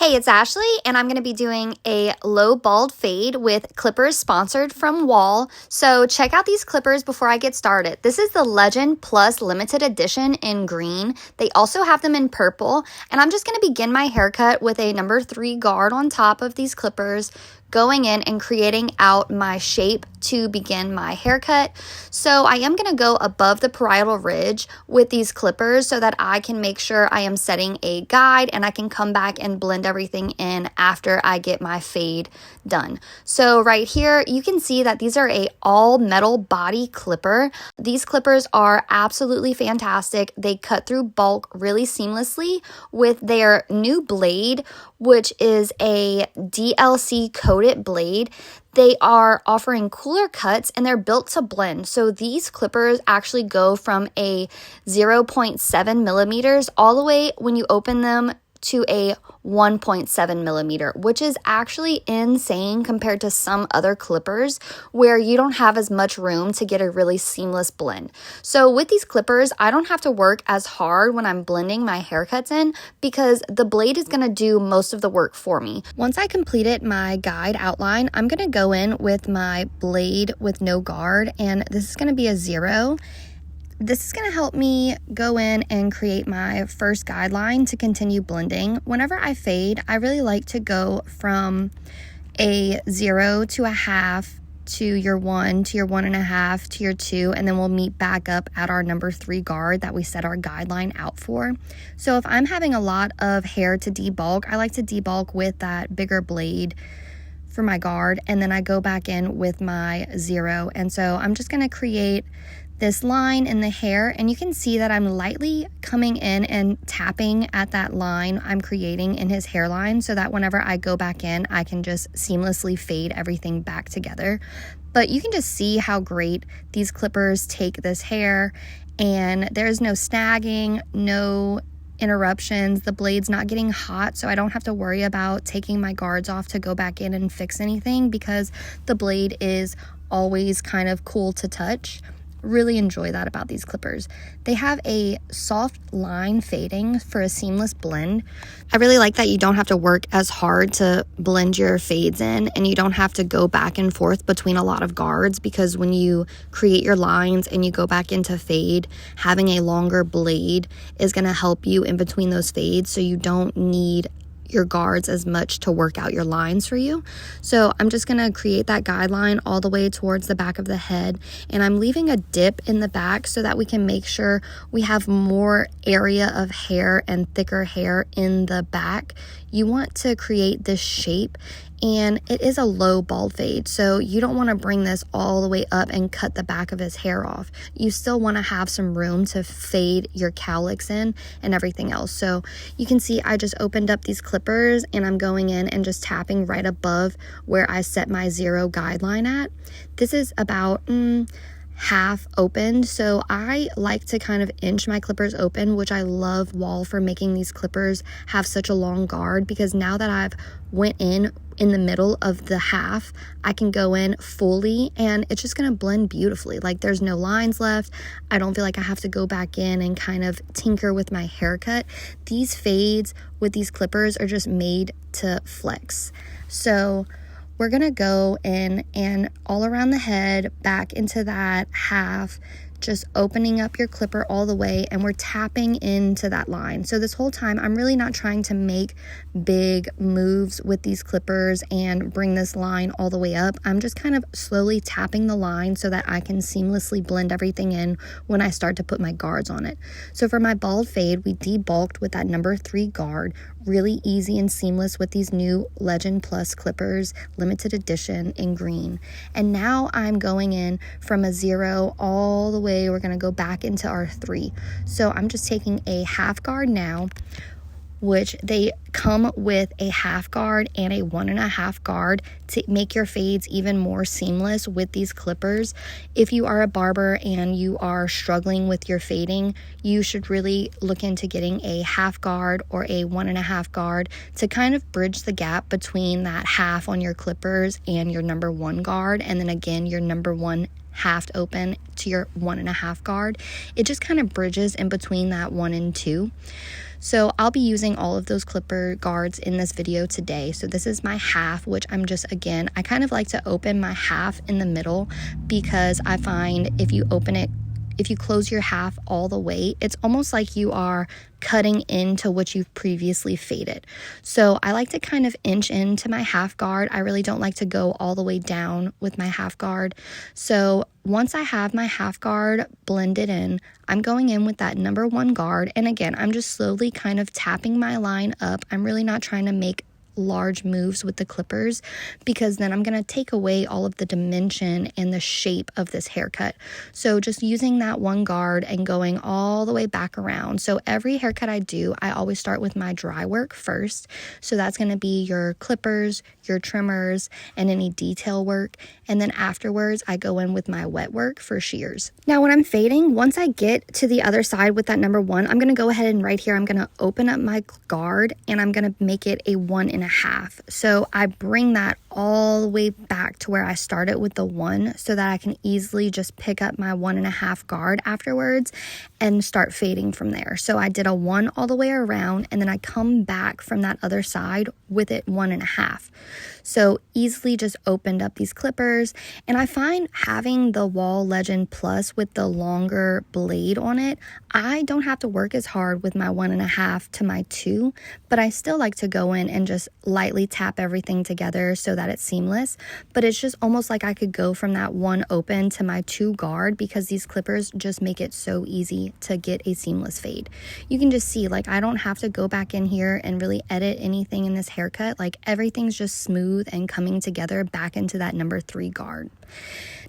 Hey, it's Ashley, and I'm going to be doing a low bald fade with clippers sponsored from WAHL. So check out these clippers before I get started. This is the Legend Plus Limited Edition in green. They also have them in purple, and I'm just going to begin my haircut with a number 3 guard on top of these clippers, going in and creating out my shape to begin my haircut. So I am going to go above the parietal ridge with these clippers so that I can make sure I am setting a guide and I can come back and blend everything in after I get my fade done. So right here, you can see that these are a all metal body clipper. These clippers are absolutely fantastic. They cut through bulk really seamlessly with their new blade, which is a DLC coated blade. They are offering cooler cuts and they're built to blend. So these clippers actually go from a 0.7 millimeters all the way when you open them to a 1.7 millimeter, which is actually insane compared to some other clippers where you don't have as much room to get a really seamless blend. So with these clippers, I don't have to work as hard when I'm blending my haircuts in because the blade is going to do most of the work for me. Once I completed my guide outline, I'm going to go in with my blade with no guard, and this is going to be a 0. This is going to help me go in and create my first guideline to continue blending. Whenever I fade, I really like to go from a 0 to a half to your 1 to your 1.5 to your 2, and then we'll meet back up at our number 3 guard that we set our guideline out for. So if I'm having a lot of hair to debulk, I like to debulk with that bigger blade for my guard, and then I go back in with my 0. And so I'm just going to create this line in the hair, and you can see that I'm lightly coming in and tapping at that line I'm creating in his hairline so that whenever I go back in, I can just seamlessly fade everything back together. But you can just see how great these clippers take this hair, and there's no snagging, no interruptions. The blade's not getting hot, so I don't have to worry about taking my guards off to go back in and fix anything because the blade is always kind of cool to touch. Really enjoy that about these clippers. They have a soft line fading for a seamless blend. I really like that you don't have to work as hard to blend your fades in, and you don't have to go back and forth between a lot of guards, because when you create your lines and you go back into fade, having a longer blade is going to help you in between those fades, so you don't need your guards as much to work out your lines for you. So I'm just going to create that guideline all the way towards the back of the head, and I'm leaving a dip in the back so that we can make sure we have more area of hair and thicker hair in the back. You want to create this shape, and it is a low bald fade, so you don't want to bring this all the way up and cut the back of his hair off. You still want to have some room to fade your cowlicks in and everything else. So you can see I just opened up these clippers and I'm going in and just tapping right above where I set my 0 guideline at. This is about half opened, so I like to kind of inch my clippers open, which I love WAHL for making these clippers have such a long guard, because now that I've went in the middle of the half, I can go in fully and it's just going to blend beautifully. Like, there's no lines left. I don't feel like I have to go back in and kind of tinker with my haircut. These fades with these clippers are just made to flex. So we're going to go in and all around the head, back into that half, just opening up your clipper all the way, and we're tapping into that line. So this whole time, I'm really not trying to make big moves with these clippers and bring this line all the way up. I'm just kind of slowly tapping the line so that I can seamlessly blend everything in when I start to put my guards on it. So for my bald fade, we debulked with that number 3 guard. Really easy and seamless with these new Legend Plus clippers, limited edition in green. And now I'm going in from a 0 all the way. We're going to go back into our 3. So I'm just taking a half guard now, which they come with a half guard and a 1.5 guard to make your fades even more seamless with these clippers. If you are a barber and you are struggling with your fading, you should really look into getting a half guard or a 1.5 guard to kind of bridge the gap between that half on your clippers and your number 1 guard, and then again your number 1 halved open to your 1.5 guard. It just kind of bridges in between that 1 and 2. So I'll be using all of those clipper guards in this video today. So this is my half, which I'm just, again, I kind of like to open my half in the middle, because I find if you close your half all the way, it's almost like you are cutting into what you've previously faded. So I like to kind of inch into my half guard. I really don't like to go all the way down with my half guard. So once I have my half guard blended in, I'm going in with that number 1 guard. And again, I'm just slowly kind of tapping my line up. I'm really not trying to make large moves with the clippers, because then I'm going to take away all of the dimension and the shape of this haircut. So just using that 1 guard and going all the way back around. So every haircut I do, I always start with my dry work first. So that's going to be your clippers, your trimmers, and any detail work. And then afterwards, I go in with my wet work for shears. Now when I'm fading, once I get to the other side with that number 1, I'm going to go ahead and right here, I'm going to open up my guard and I'm going to make it a 1.5. So I bring that all the way back to where I started with the 1, so that I can easily just pick up my 1.5 guard afterwards and start fading from there. So I did a 1 all the way around, and then I come back from that other side with it 1.5. So easily just opened up these clippers. And I find having the WAHL Legend Plus with the longer blade on it, I don't have to work as hard with my 1.5 to my 2, but I still like to go in and just lightly tap everything together so that it's seamless. But it's just almost like I could go from that 1 open to my 2 guard, because these clippers just make it so easy to get a seamless fade. You can just see, like, I don't have to go back in here and really edit anything in this haircut. Like, everything's just smooth and coming together back into that number 3 guard.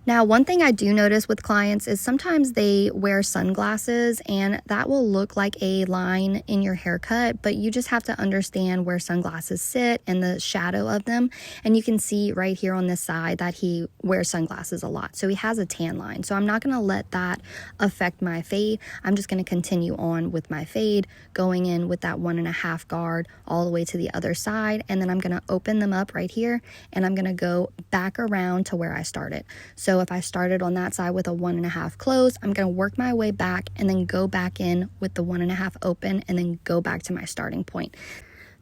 Now, one thing I do notice with clients is sometimes they wear sunglasses, and that will look like a line in your haircut, but you just have to understand where sunglasses sit and the shadow of them. And you can see right here on this side that he wears sunglasses a lot. So he has a tan line. So I'm not going to let that affect my fade. I'm just going to continue on with my fade, going in with that 1.5 guard all the way to the other side. And then I'm going to open them up right here, and I'm going to go back around to where I started. So if I started on that side with a 1.5 close, I'm going to work my way back and then go back in with the 1.5 open, and then go back to my starting point.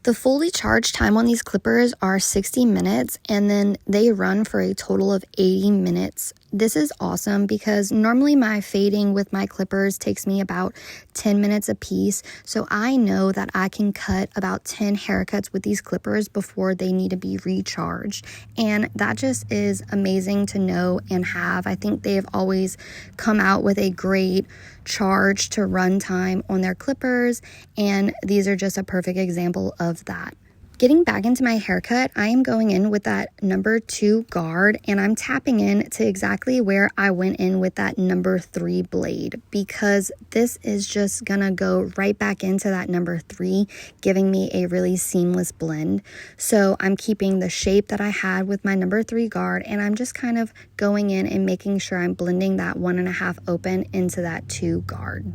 The fully charged time on these clippers are 60 minutes, and then they run for a total of 80 minutes. This is awesome because normally my fading with my clippers takes me about 10 minutes a piece. So I know that I can cut about 10 haircuts with these clippers before they need to be recharged. And that just is amazing to know and have. I think they've always come out with a great charge to runtime on their clippers, and these are just a perfect example of that. Getting back into my haircut, I am going in with that number 2 guard, and I'm tapping in to exactly where I went in with that number 3 blade, because this is just gonna go right back into that number 3, giving me a really seamless blend. So I'm keeping the shape that I had with my number 3 guard, and I'm just kind of going in and making sure I'm blending that 1.5 open into that 2 guard.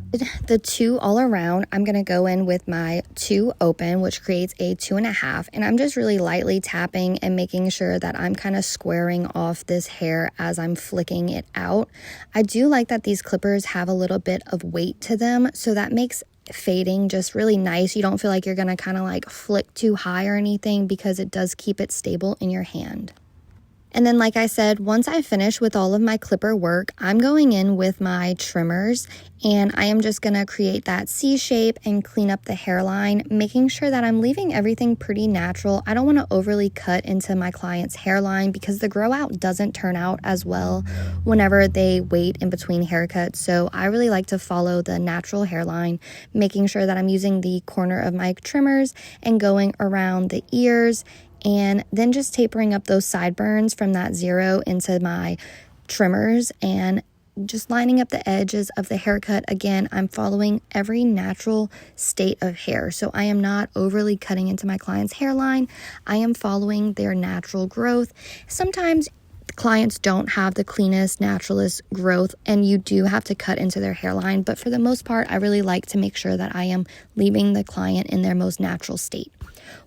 The 2 all around, I'm gonna go in with my 2 open, which creates a 2.5. And I'm just really lightly tapping and making sure that I'm kind of squaring off this hair as I'm flicking it out. I do like that these clippers have a little bit of weight to them, so that makes fading just really nice. You don't feel like you're gonna kind of like flick too high or anything, because it does keep it stable in your hand. And then, like I said, once I finish with all of my clipper work, I'm going in with my trimmers, and I am just going to create that C shape and clean up the hairline, making sure that I'm leaving everything pretty natural. I don't want to overly cut into my client's hairline, because the grow out doesn't turn out as well whenever they wait in between haircuts. So I really like to follow the natural hairline, making sure that I'm using the corner of my trimmers and going around the ears, and then just tapering up those sideburns from that 0 into my trimmers and just lining up the edges of the haircut. Again, I'm following every natural state of hair. So I am not overly cutting into my client's hairline. I am following their natural growth. Sometimes clients don't have the cleanest, naturalist growth, and you do have to cut into their hairline. But for the most part, I really like to make sure that I am leaving the client in their most natural state.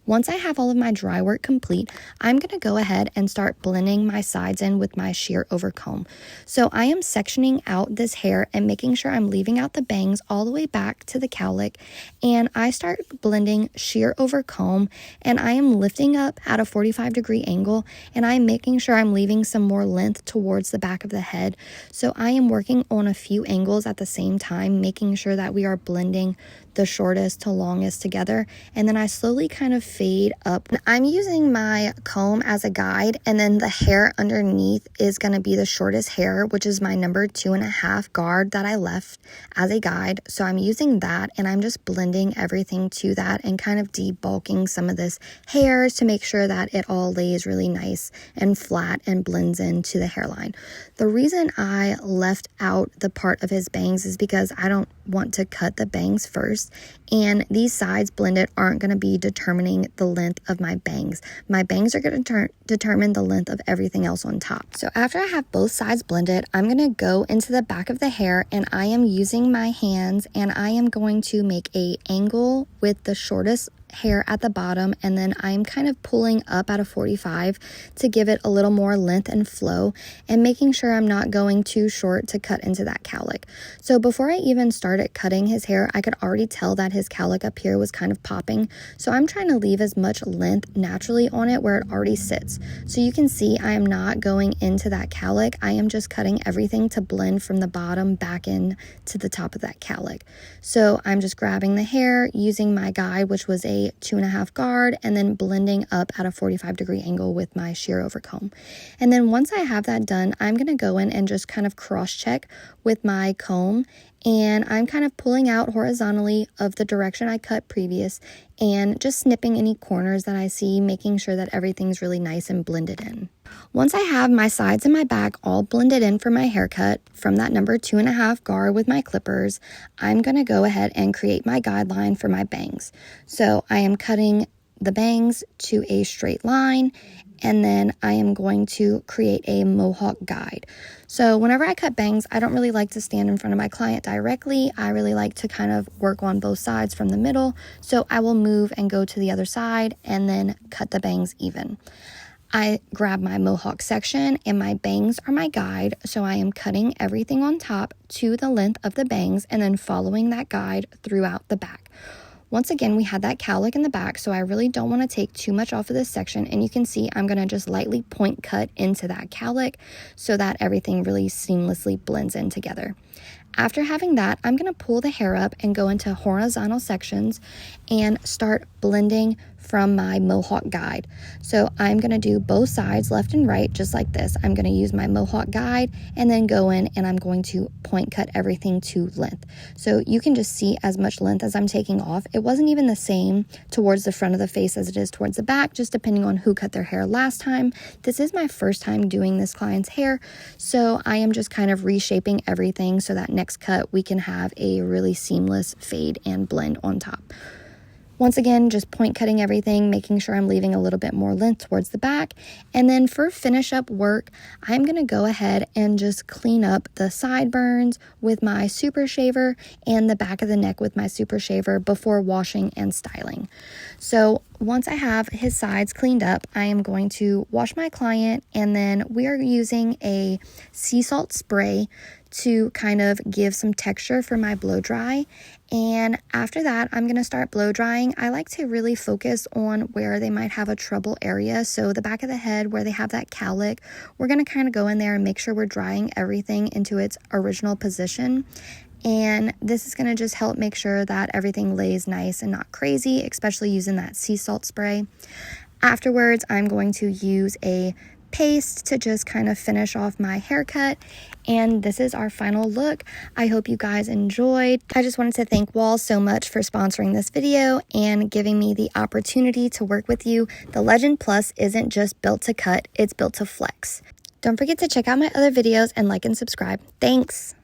Once I have all of my dry work complete, I'm going to go ahead and start blending my sides in with my shear over comb. So I am sectioning out this hair and making sure I'm leaving out the bangs all the way back to the cowlick, and I start blending shear over comb, and I am lifting up at a 45-degree angle, and I'm making sure I'm leaving some more length towards the back of the head. So I am working on a few angles at the same time, making sure that we are blending the shortest to longest together, and then I slowly kind of fade up. I'm using my comb as a guide, and then the hair underneath is going to be the shortest hair, which is my number 2.5 guard that I left as a guide. So I'm using that, and I'm just blending everything to that and kind of debulking some of this hair to make sure that it all lays really nice and flat and blends into the hairline. The reason I left out the part of his bangs is because I don't want to cut the bangs first, and these sides blended aren't going to be determining the length of my bangs. My bangs are going to determine the length of everything else on top. So after I have both sides blended, I'm going to go into the back of the hair, and I am using my hands, and I am going to make an angle with the shortest hair at the bottom, and then I'm kind of pulling up at a 45 to give it a little more length and flow, and making sure I'm not going too short to cut into that cowlick. So before I even started cutting his hair, I could already tell that his cowlick up here was kind of popping, so I'm trying to leave as much length naturally on it where it already sits. So you can see I am not going into that cowlick, I am just cutting everything to blend from the bottom back in to the top of that cowlick. So I'm just grabbing the hair using my guide, which was a 2.5 guard, and then blending up at a 45-degree angle with my shear over comb. And then once I have that done, I'm going to go in and just kind of cross check with my comb, and I'm kind of pulling out horizontally of the direction I cut previous, and just snipping any corners that I see, making sure that everything's really nice and blended in. Once I have my sides and my back all blended in for my haircut from that number 2.5 guard with my clippers, I'm going to go ahead and create my guideline for my bangs. So I am cutting the bangs to a straight line, and then I am going to create a mohawk guide. So whenever I cut bangs, I don't really like to stand in front of my client directly. I really like to kind of work on both sides from the middle. So I will move and go to the other side and then cut the bangs even. I grab my mohawk section, and my bangs are my guide, so I am cutting everything on top to the length of the bangs and then following that guide throughout the back. Once again, we had that cowlick in the back, so I really don't want to take too much off of this section, and you can see I'm going to just lightly point cut into that cowlick so that everything really seamlessly blends in together. After having that, I'm going to pull the hair up and go into horizontal sections and start blending from my mohawk guide. So I'm going to do both sides, left and right, just like this. I'm going to use my mohawk guide and then go in and I'm going to point cut everything to length. So you can just see as much length as I'm taking off. It wasn't even the same towards the front of the face as it is towards the back, just depending on who cut their hair last time. This is my first time doing this client's hair, so I am just kind of reshaping everything so that next cut we can have a really seamless fade and blend on top. Once again, just point cutting everything, making sure I'm leaving a little bit more length towards the back. And then for finish up work, I'm going to go ahead and just clean up the sideburns with my super shaver and the back of the neck with my super shaver before washing and styling. So once I have his sides cleaned up, I am going to wash my client, and then we are using a sea salt spray to kind of give some texture for my blow dry. And after that, I'm going to start blow drying. I like to really focus on where they might have a trouble area. So the back of the head where they have that cowlick, we're going to kind of go in there and make sure we're drying everything into its original position. And this is going to just help make sure that everything lays nice and not crazy, especially using that sea salt spray. Afterwards, I'm going to use a paste to just kind of finish off my haircut, and this is our final look. I hope you guys enjoyed. I just wanted to thank WAHL so much for sponsoring this video and giving me the opportunity to work with you. The Legend Plus isn't just built to cut, it's built to flex. Don't forget to check out my other videos and like and subscribe. Thanks!